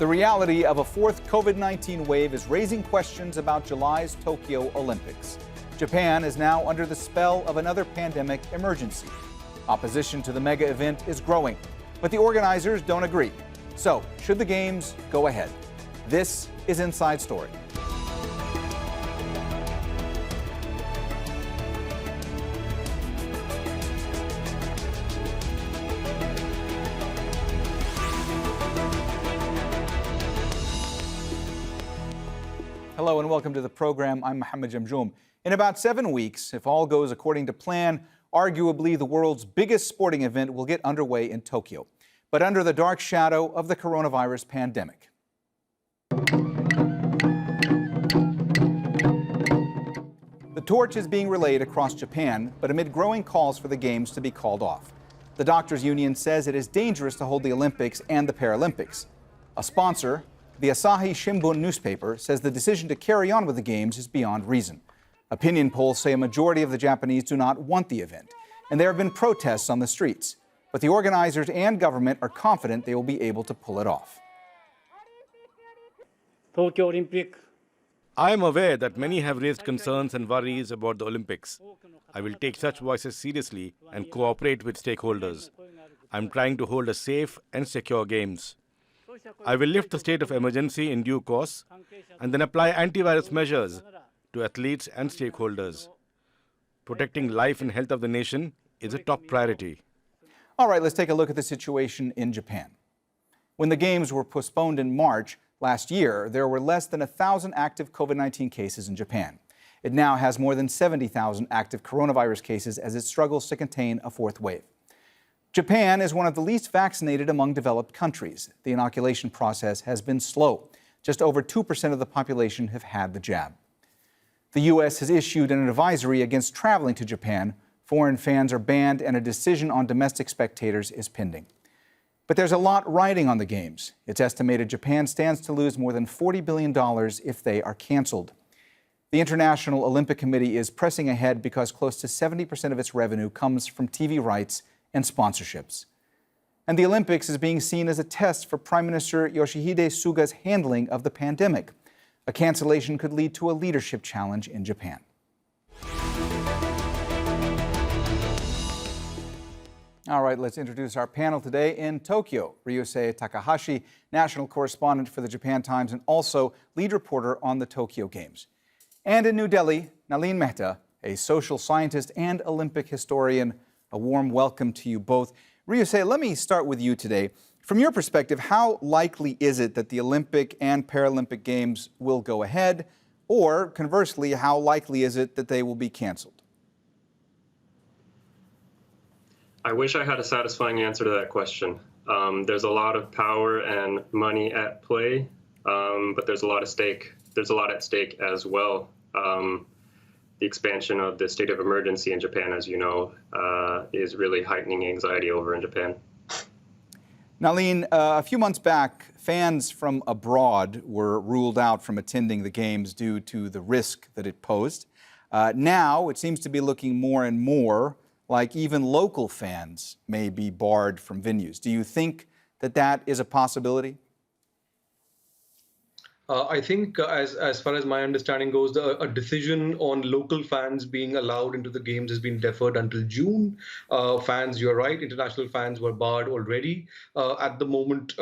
The reality of a fourth COVID-19 wave is raising questions about July's Tokyo Olympics. Japan is now under the spell of another pandemic emergency. Opposition to the mega event is growing, but the organizers don't agree. So, should the games go ahead? This is Inside Story. Hello and welcome to the program. I'm Mohammed Jamjoom. In about 7 weeks, if all goes according to plan, arguably the world's biggest sporting event will get underway in Tokyo, but under the dark shadow of the coronavirus pandemic. The torch is being relayed across Japan, but amid growing calls for the Games to be called off. The doctors' union says it is dangerous to hold the Olympics and the Paralympics. A sponsor, the Asahi Shimbun newspaper, says the decision to carry on with the Games is beyond reason. Opinion polls say a majority of the Japanese do not want the event, and there have been protests on the streets. But the organizers and government are confident they will be able to pull it off. I am aware that many have raised concerns and worries about the Olympics. I will take such voices seriously and cooperate with stakeholders. I am trying to hold a safe and secure Games. I will lift the state of emergency in due course and then apply antivirus measures to athletes and stakeholders. Protecting life and health of the nation is a top priority. All right, let's take a look at the situation in Japan. When the Games were postponed in March last year, there were less than 1,000 active COVID-19 cases in Japan. It now has more than 70,000 active coronavirus cases as it struggles to contain a fourth wave. Japan is one of the least vaccinated among developed countries. The inoculation process has been slow. Just over 2% of the population have had the jab. The U.S. has issued an advisory against traveling to Japan. Foreign fans are banned and a decision on domestic spectators is pending. But there's a lot riding on the Games. It's estimated Japan stands to lose more than $40 billion if they are canceled. The International Olympic Committee is pressing ahead because close to 70% of its revenue comes from TV rights and sponsorships. And the Olympics is being seen as a test for Prime Minister Yoshihide Suga's handling of the pandemic. A cancellation could lead to a leadership challenge in Japan. All right, let's introduce our panel today in Tokyo. Ryusei Takahashi, national correspondent for the Japan Times and also lead reporter on the Tokyo Games. And in New Delhi, Nalin Mehta, a social scientist and Olympic historian. A warm welcome to you both. Ryusei, let me start with you today. From your perspective, how likely is it that the Olympic and Paralympic Games will go ahead? Or conversely, how likely is it that they will be canceled? I wish I had a satisfying answer to that question. There's a lot of power and money at play, but there's a lot at stake. There's a lot at stake as well. The expansion of the state of emergency in Japan, as you know, is really heightening anxiety over in Japan. Nalin, a few months back, fans from abroad were ruled out from attending the Games due to the risk that it posed. Now, it seems to be looking more and more like even local fans may be barred from venues. Do you think that that is a possibility? I think as far as my understanding goes, a decision on local fans being allowed into the Games has been deferred until June. Fans, you're right, international fans were barred already. At the moment,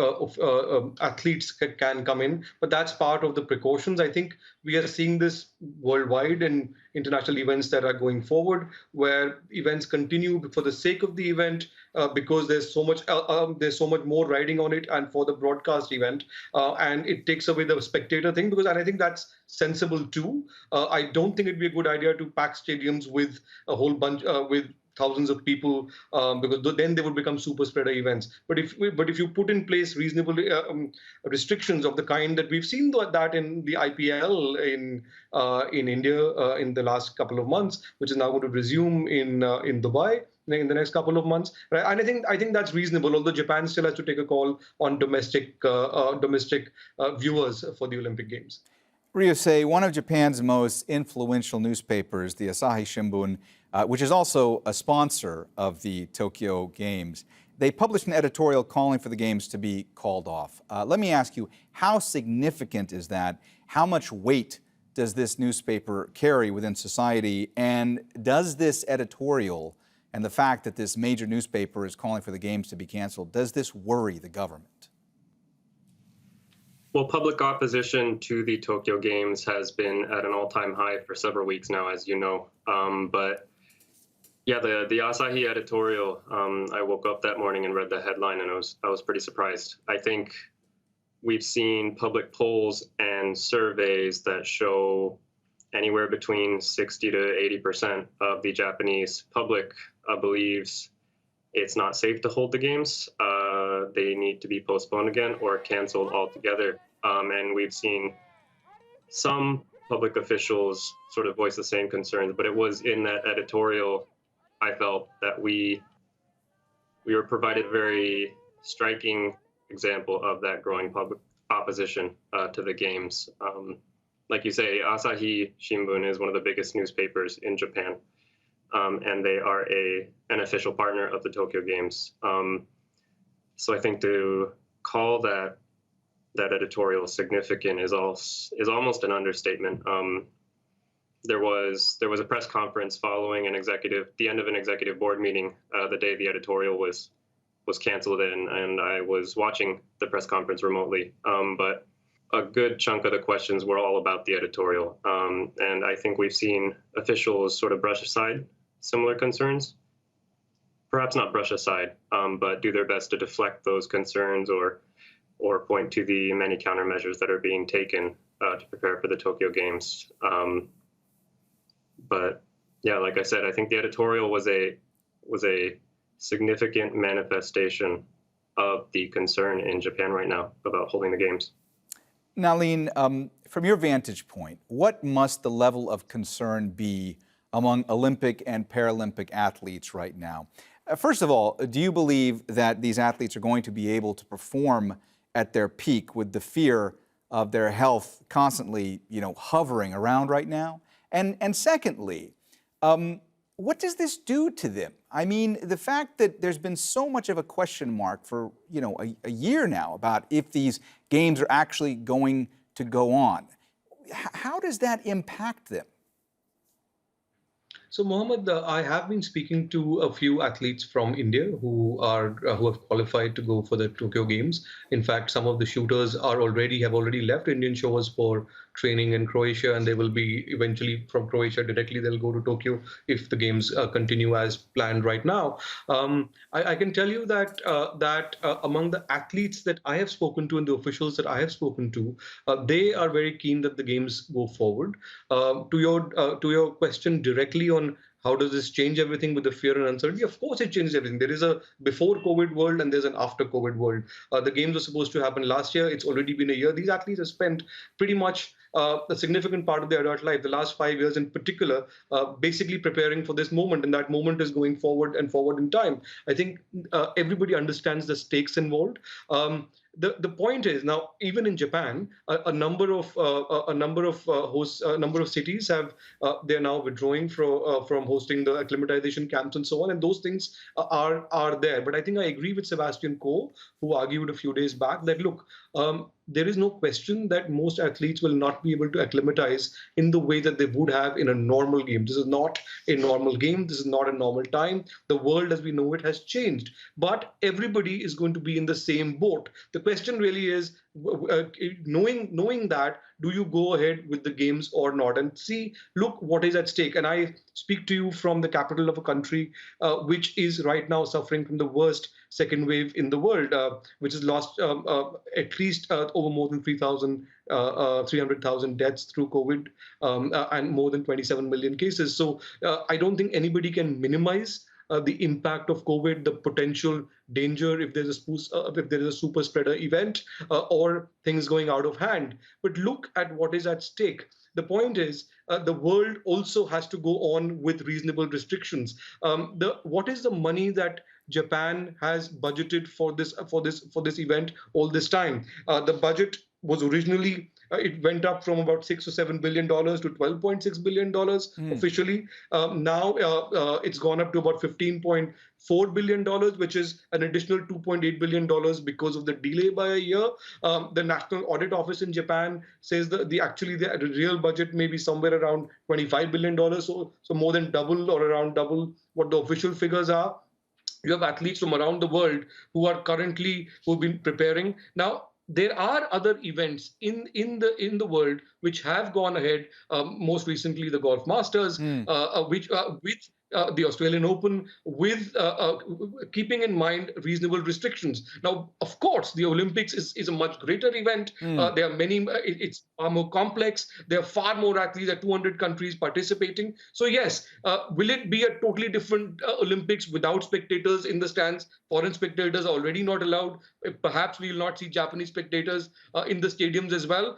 athletes can come in, but that's part of the precautions. I think we are seeing this worldwide in international events that are going forward, where events continue for the sake of the event, because there's so much more riding on it, and for the broadcast event, and it takes away the spectator thing, and I think that's sensible too. I don't think it'd be a good idea to pack stadiums with a whole bunch with thousands of people, because then they would become super spreader events. But if you put in place reasonable restrictions of the kind that we've seen that in the IPL in India in the last couple of months, which is now going to resume in Dubai in the next couple of months, right? And I think that's reasonable. Although Japan still has to take a call on domestic viewers for the Olympic Games. Ryusei, one of Japan's most influential newspapers, the Asahi Shimbun, which is also a sponsor of the Tokyo Games, they published an editorial calling for the games to be called off. Let me ask you, how significant is that? How much weight does this newspaper carry within society? And does this editorial and the fact that this major newspaper is calling for the games to be canceled, does this worry the government? Well, public opposition to the Tokyo Games has been at an all-time high for several weeks now, as you know. But yeah, the Asahi editorial, I woke up that morning and read the headline, and I was pretty surprised. I think we've seen public polls and surveys that show anywhere between 60 to 80% of the Japanese public believes it's not safe to hold the games. They need to be postponed again or canceled altogether. And we've seen some public officials sort of voice the same concerns, but it was in that editorial, I felt, that we were provided a very striking example of that growing public opposition to the games. Like you say, Asahi Shimbun is one of the biggest newspapers in Japan, and they are an official partner of the Tokyo Games. So I think to call that editorial significant is almost an understatement. There was a press conference following the end of an executive board meeting the day the editorial was canceled, and I was watching the press conference remotely. But a good chunk of the questions were all about the editorial, and I think we've seen officials sort of brush aside similar concerns. Perhaps not brush aside, but do their best to deflect those concerns or point to the many countermeasures that are being taken to prepare for the Tokyo Games. But yeah, like I said, I think the editorial was a significant manifestation of the concern in Japan right now about holding the games. Nalin, from your vantage point, what must the level of concern be among Olympic and Paralympic athletes right now? First of all, do you believe that these athletes are going to be able to perform at their peak with the fear of their health constantly, hovering around right now? And secondly, what does this do to them? I mean, the fact that there's been so much of a question mark for, a year now about if these games are actually going to go on. How does that impact them? So, Mohammed, I have been speaking to a few athletes from India who have qualified to go for the Tokyo Games. In fact, some of the shooters have already left Indian shores for training in Croatia, and they will be eventually from Croatia directly. They'll go to Tokyo if the games continue as planned right now. I can tell you that among the athletes that I have spoken to and the officials that I have spoken to, they are very keen that the games go forward. To your question directly on how does this change everything with the fear and uncertainty? Of course, it changes everything. There is a before COVID world and there's an after COVID world. The games were supposed to happen last year. It's already been a year. These athletes have spent pretty much a significant part of their adult life, the last 5 years in particular, basically preparing for this moment. And that moment is going forward and forward in time. I think everybody understands the stakes involved. The point is now, even in Japan, a number of cities have they're now withdrawing from hosting the acclimatization camps and so on, and those things are there. But I think I agree with Sebastian Coe, who argued a few days back that look, there is no question that most athletes will not be able to acclimatize in the way that they would have in a normal game. This is not a normal game. This is not a normal time. The world as we know it has changed, but everybody is going to be in the same boat. The question really is, knowing that, do you go ahead with the games or not? And see, look what is at stake. And I speak to you from the capital of a country which is right now suffering from the worst second wave in the world, which has lost at least over more than 300,000 deaths through COVID and more than 27 million cases. So I don't think anybody can minimize the impact of COVID, the potential danger if there's a super spreader event or things going out of hand. But look at what is at stake. The point is, the world also has to go on with reasonable restrictions. What is the money that Japan has budgeted for this event all this time? The budget was originally it went up from about $6 or $7 billion to $12.6 billion officially. Now it's gone up to about $15.4 billion, which is an additional $2.8 billion because of the delay by a year. The National Audit Office in Japan says that the real budget may be somewhere around $25 billion, so more than double or around double what the official figures are. You have athletes from around the world who've been preparing. Now, there are other events in the world which have gone ahead. Most recently, the Golf Masters, with the Australian Open, with keeping in mind reasonable restrictions. Now, of course, the Olympics is a much greater event. There are many. It's far more complex. There are far more athletes. There are 200 countries participating. So yes, will it be a totally different Olympics without spectators in the stands? Foreign spectators are already not allowed. Perhaps we will not see Japanese spectators in the stadiums as well.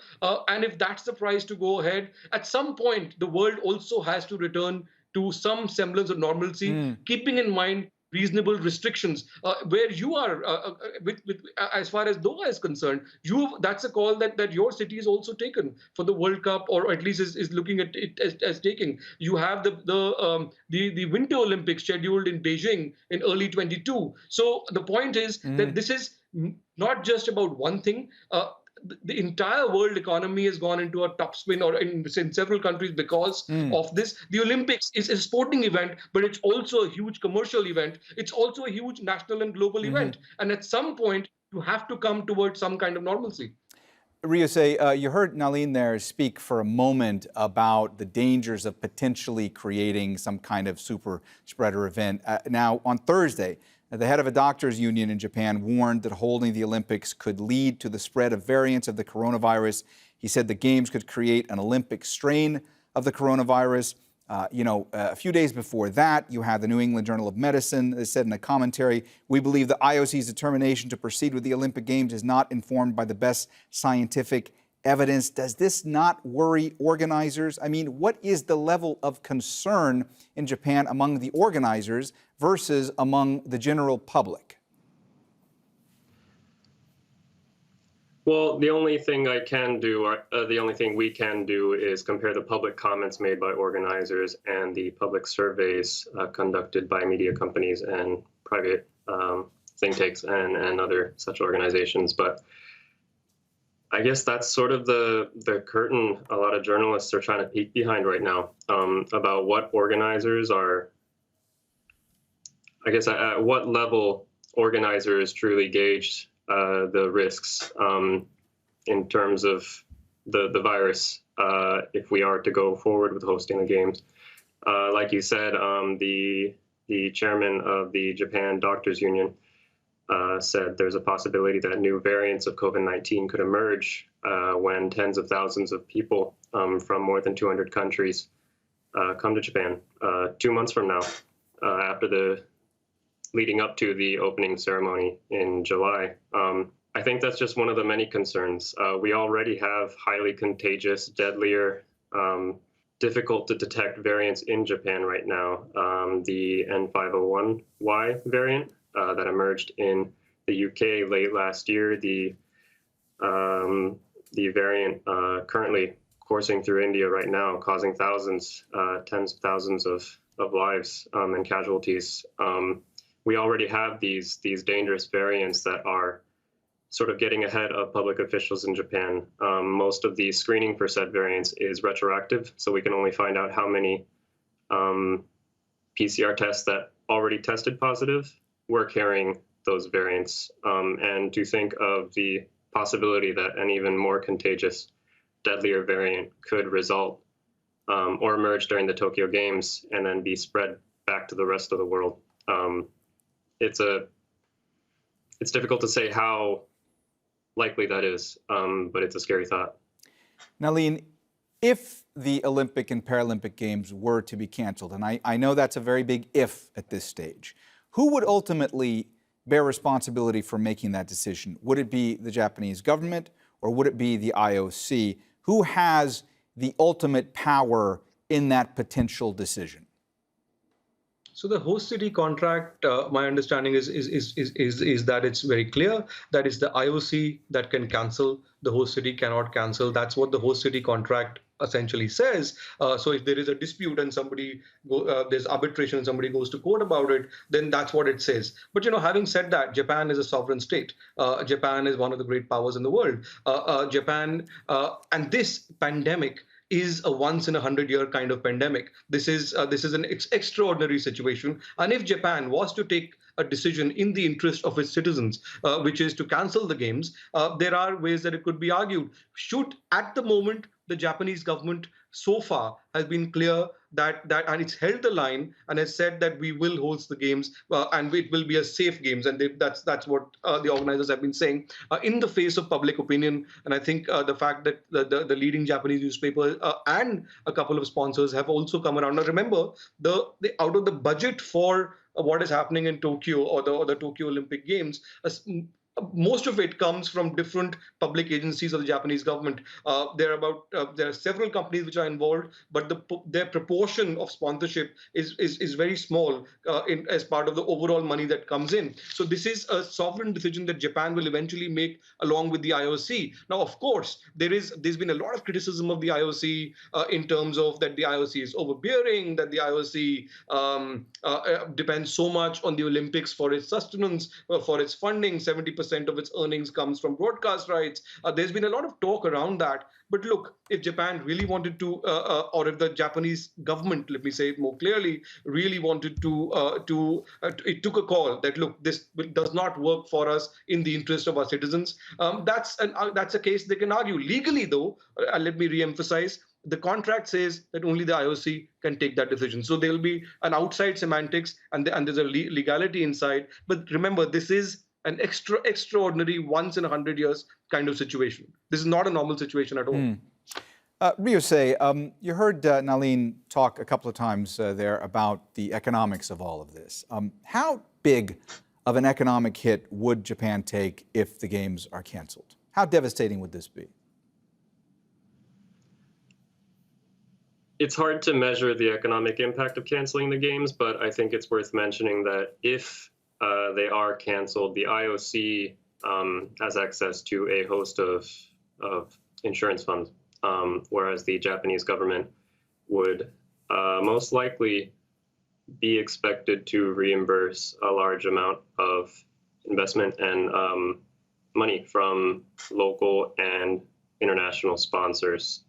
And if that's the price to go ahead, at some point, the world also has to return to some semblance of normalcy, keeping in mind reasonable restrictions. Where you are, as far as Doha is concerned, that's a call that your city has also taken for the World Cup, or at least is looking at it as taking. You have the Winter Olympics scheduled in Beijing in early 22. So the point is that this is not just about one thing. The entire world economy has gone into a topspin, or in several countries, because of this. The Olympics is a sporting event, but it's also a huge commercial event. It's also a huge national and global event. And at some point, you have to come towards some kind of normalcy. Ryusei, you heard Nalin there speak for a moment about the dangers of potentially creating some kind of super spreader event. Now, on Thursday, the head of a doctors' union in Japan warned that holding the Olympics could lead to the spread of variants of the coronavirus. He said the Games could create an Olympic strain of the coronavirus. A few days before that, you had the New England Journal of Medicine that said in a commentary, "We believe the IOC's determination to proceed with the Olympic Games is not informed by the best scientific evidence." Does this not worry organizers? I mean, what is the level of concern in Japan among the organizers versus among the general public? Well, the only thing I can do, or the only thing we can do, is compare the public comments made by organizers and the public surveys conducted by media companies and private think tanks and other such organizations. But I guess that's sort of the curtain a lot of journalists are trying to peek behind right now, about what organizers are, I guess, at what level organizers truly gauged the risks in terms of the virus, if we are to go forward with hosting the Games. Like you said, the chairman of the Japan Doctors Union said there's a possibility that new variants of COVID-19 could emerge when tens of thousands of people from more than 200 countries come to Japan 2 months from now, leading up to the opening ceremony in July. I think that's just one of the many concerns. We already have highly contagious, deadlier, difficult to detect variants in Japan right now. The N501Y variant that emerged in the UK late last year, the variant currently coursing through India right now, causing thousands, tens of thousands of lives and casualties. We already have these dangerous variants that are sort of getting ahead of public officials in Japan. Most of the screening for said variants is retroactive, so we can only find out how many PCR tests that already tested positive were carrying those variants. And to think of the possibility that an even more contagious, deadlier variant could result or emerge during the Tokyo Games and then be spread back to the rest of the world. It's difficult to say how likely that is, but it's a scary thought. Nalin, if the Olympic and Paralympic Games were to be canceled, and I know that's a very big if at this stage, who would ultimately bear responsibility for making that decision? Would it be the Japanese government or would it be the IOC? Who has the ultimate power in that potential decision? So the host city contract, my understanding is that it's very clear that it's the IOC that can cancel. The host city cannot cancel. That's what the host city contract essentially says. So if there is a dispute and there's arbitration and somebody goes to court about it, then that's what it says. But having said that, Japan is a sovereign state. Japan is one of the great powers in the world. Japan and this pandemic is a once in 100-year kind of pandemic. This is an extraordinary situation. And if Japan was to take a decision in the interest of its citizens, which is to cancel the games, there are ways that it could be argued. Should, at the moment, the Japanese government so far has been clear that and it's held the line and has said that we will host the games and it will be a safe games, and that's what the organizers have been saying in the face of public opinion. And I think the fact that the leading Japanese newspaper and a couple of sponsors have also come around. Now remember, the out of the budget for what is happening in Tokyo or the Tokyo Olympic Games, most of it comes from different public agencies of the Japanese government. There are several companies which are involved, but their proportion of sponsorship is very small as part of the overall money that comes in. So this is a sovereign decision that Japan will eventually make along with the IOC. Now, of course, there's been a lot of criticism of the IOC in terms of that the IOC is overbearing, that the IOC depends so much on the Olympics for its sustenance, for its funding. 70% of its earnings comes from broadcast rights. There's been a lot of talk around that. But look, if Japan really wanted to, or if the Japanese government, let me say it more clearly, really wanted it took a call that, look, this does not work for us in the interest of our citizens. That's a case they can argue. Legally, though, let me re-emphasize, the contract says that only the IOC can take that decision. So there will be an outside semantics and there's a legality inside. But remember, this is an extraordinary once in 100 years kind of situation. This is not a normal situation at all. Ryusei, you heard Nalin talk a couple of times there about the economics of all of this. How big of an economic hit would Japan take if the games are canceled? How devastating would this be? It's hard to measure the economic impact of canceling the games, but I think it's worth mentioning that if they are canceled, the IOC has access to a host of insurance funds, whereas the Japanese government would most likely be expected to reimburse a large amount of investment and money from local and international sponsors.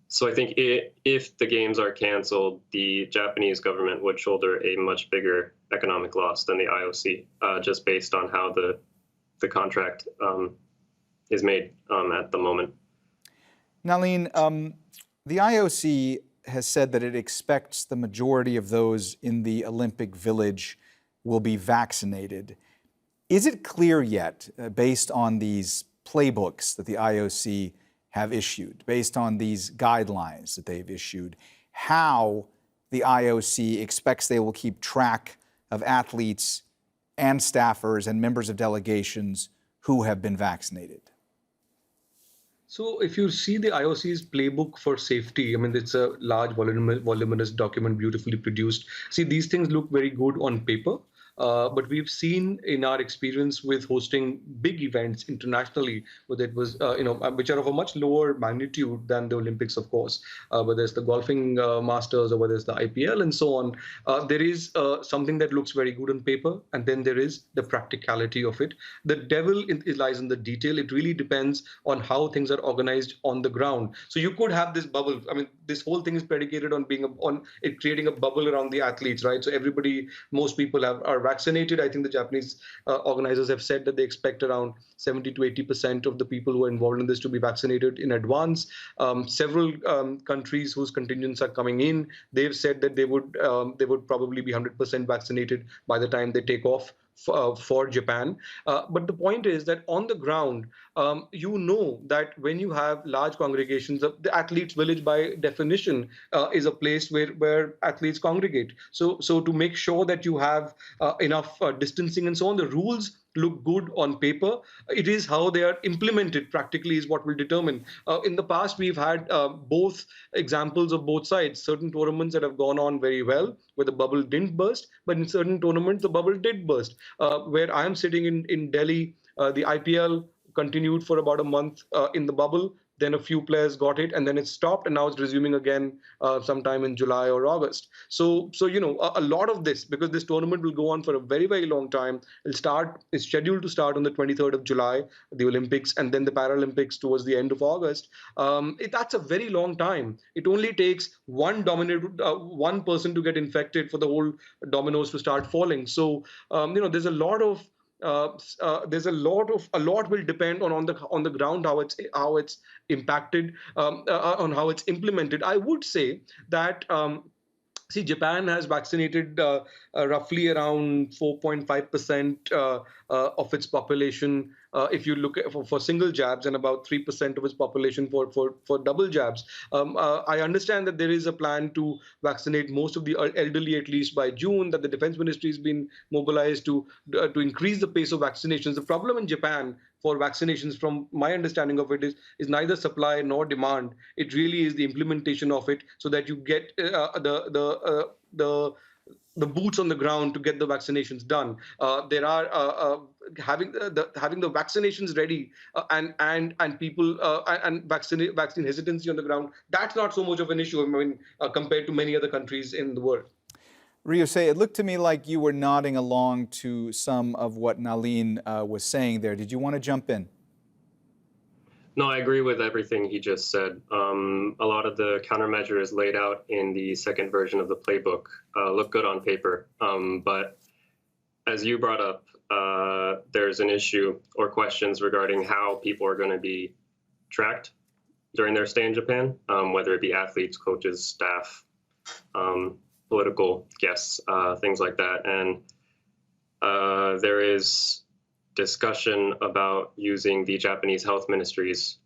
So I think if the games are canceled, the Japanese government would shoulder a much bigger economic loss than the IOC, just based on how the contract is made at the moment. Nalin, the IOC has said that it expects the majority of those in the Olympic Village will be vaccinated. Is it clear yet, based on these playbooks that the IOC have issued, based on these guidelines that they've issued, how the IOC expects they will keep track of athletes and staffers and members of delegations who have been vaccinated? So if you see the IOC's playbook for safety, I mean, it's a large voluminous document, beautifully produced. See, these things look very good on paper. But we've seen in our experience with hosting big events internationally, whether it was, which are of a much lower magnitude than the Olympics, of course, whether it's the golfing masters or whether it's the IPL and so on, there is something that looks very good on paper, and then there is the practicality of it. The devil lies in the detail. It really depends on how things are organized on the ground. So you could have this bubble. I mean, this whole thing is predicated on creating a bubble around the athletes, right? So most people are vaccinated. I think the Japanese organizers have said that they expect around 70 to 80% of the people who are involved in this to be vaccinated in advance. Several countries whose contingents are coming in, they've said that they would probably be 100% vaccinated by the time they take off for Japan. But the point is that on the ground, that when you have large congregations, the athletes' village by definition is a place where athletes congregate. So to make sure that you have enough distancing and so on, the rules look good on paper. It is how they are implemented practically is what will determine. In the past, we've had both examples of both sides. Certain tournaments that have gone on very well, where the bubble didn't burst, but in certain tournaments, the bubble did burst. Where I am sitting in Delhi, the IPL continued for about a month in the bubble. Then a few players got it, and then it stopped, and now it's resuming again sometime in July or August. So a lot of this, because this tournament will go on for a very, very long time. It's scheduled to start on the 23rd of July, the Olympics, and then the Paralympics towards the end of August. That's a very long time. It only takes one person to get infected for the whole dominoes to start falling. So there's a lot of a lot will depend on the ground how it's impacted, on how it's implemented. I would say that. See, Japan has vaccinated roughly around 4.5% of its population. If you look at for single jabs, and about 3% of its population for double jabs. I understand that there is a plan to vaccinate most of the elderly at least by June. That the Defense Ministry has been mobilized to increase the pace of vaccinations. The problem in Japan for vaccinations, from my understanding of it, is neither supply nor demand. It really is the implementation of it, so that you get the boots on the ground to get the vaccinations done. There are having the vaccinations ready and people and vaccine hesitancy on the ground. That's not so much of an issue. I mean, compared to many other countries in the world. Ryosei, it looked to me like you were nodding along to some of what Nalin was saying there. Did you want to jump in? No, I agree with everything he just said. A lot of the countermeasures laid out in the second version of the playbook look good on paper. But as you brought up, there's an issue or questions regarding how people are going to be tracked during their stay in Japan, whether it be athletes, coaches, staff, political guests, things like that. And there is discussion about using the Japanese Health Ministry's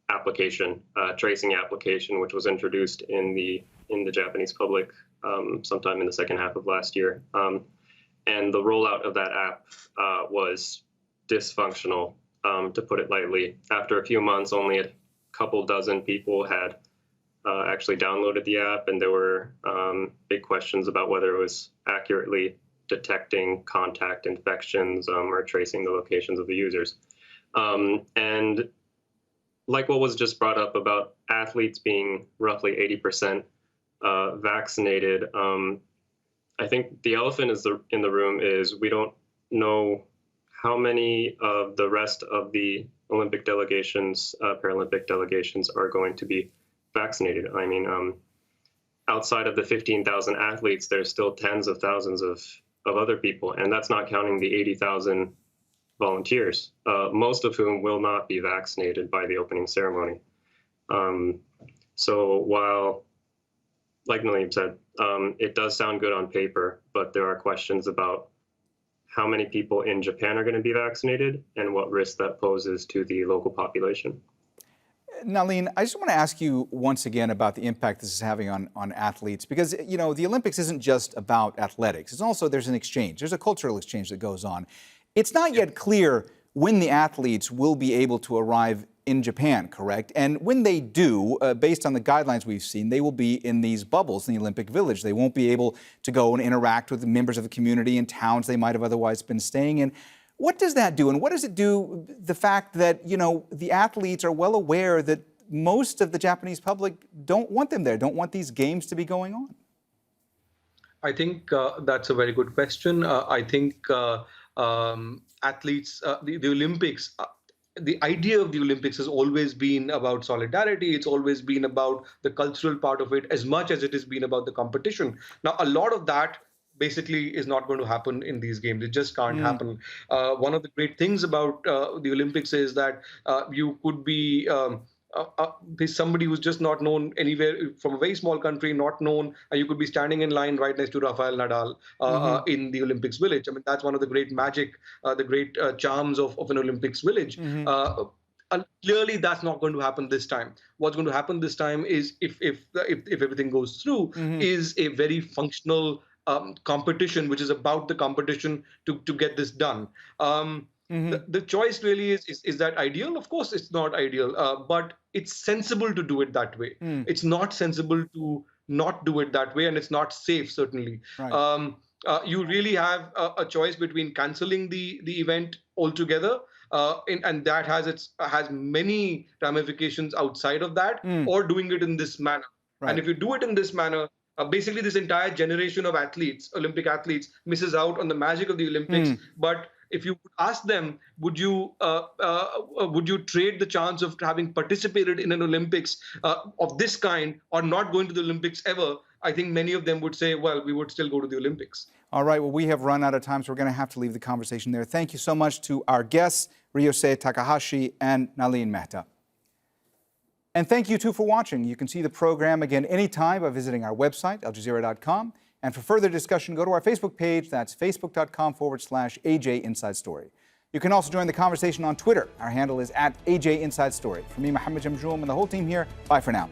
application, tracing application, which was introduced in the Japanese public sometime in the second half of last year. And the rollout of that app was dysfunctional, to put it lightly. After a few months, only a couple dozen people had actually downloaded the app, and there were big questions about whether it was accurately detecting contact infections or tracing the locations of the users. And like what was just brought up about athletes being roughly 80% vaccinated, I think the elephant in the room is we don't know how many of the rest of the Olympic delegations, Paralympic delegations are going to be vaccinated. I mean, outside of the 15,000 athletes, there's still tens of thousands of other people, and that's not counting the 80,000 volunteers, most of whom will not be vaccinated by the opening ceremony. So while, like Nalim said, it does sound good on paper, but there are questions about how many people in Japan are going to be vaccinated and what risk that poses to the local population. Nalin, I just want to ask you once again about the impact this is having on athletes, because, the Olympics isn't just about athletics. It's also, there's an exchange. There's a cultural exchange that goes on. It's not yet clear when the athletes will be able to arrive in Japan, correct? And when they do, based on the guidelines we've seen, they will be in these bubbles in the Olympic Village. They won't be able to go and interact with the members of the community in towns they might have otherwise been staying in. What does that do? And what does it do, the fact that, the athletes are well aware that most of the Japanese public don't want them there, don't want these games to be going on? I think that's a very good question. I think athletes, the Olympics, the idea of the Olympics has always been about solidarity. It's always been about the cultural part of it as much as it has been about the competition. Now, a lot of that basically is not going to happen in these games. It just can't happen. One of the great things about the Olympics is that you could be somebody who's just not known anywhere, from a very small country, not known, and you could be standing in line right next to Rafael Nadal in the Olympics Village. I mean, that's one of the great magic, the great charms of an Olympics Village. Clearly, that's not going to happen this time. What's going to happen this time is, if everything goes through, is a very functional competition, which is about the competition to get this done. The choice really is that ideal? Of course, it's not ideal, but it's sensible to do it that way. It's not sensible to not do it that way, and it's not safe, certainly. Right. You really have a choice between canceling the event altogether, and that has many ramifications outside of that, or doing it in this manner. Right. And if you do it in this manner, basically this entire generation of athletes, Olympic athletes, misses out on the magic of the Olympics. But if you ask them, would you trade the chance of having participated in an Olympics of this kind or not going to the Olympics ever? I think many of them would say, well, we would still go to the Olympics. All right, well, we have run out of time, so we're going to have to leave the conversation there. Thank you so much to our guests, Ryosei Takahashi and Nalin Mehta. And thank you, too, for watching. You can see the program again anytime by visiting our website, aljazeera.com. And for further discussion, go to our Facebook page. That's facebook.com/AJ Inside Story. You can also join the conversation on Twitter. Our handle is @AJ Inside Story. For me, Mohammed Jamjoom, and the whole team here, bye for now.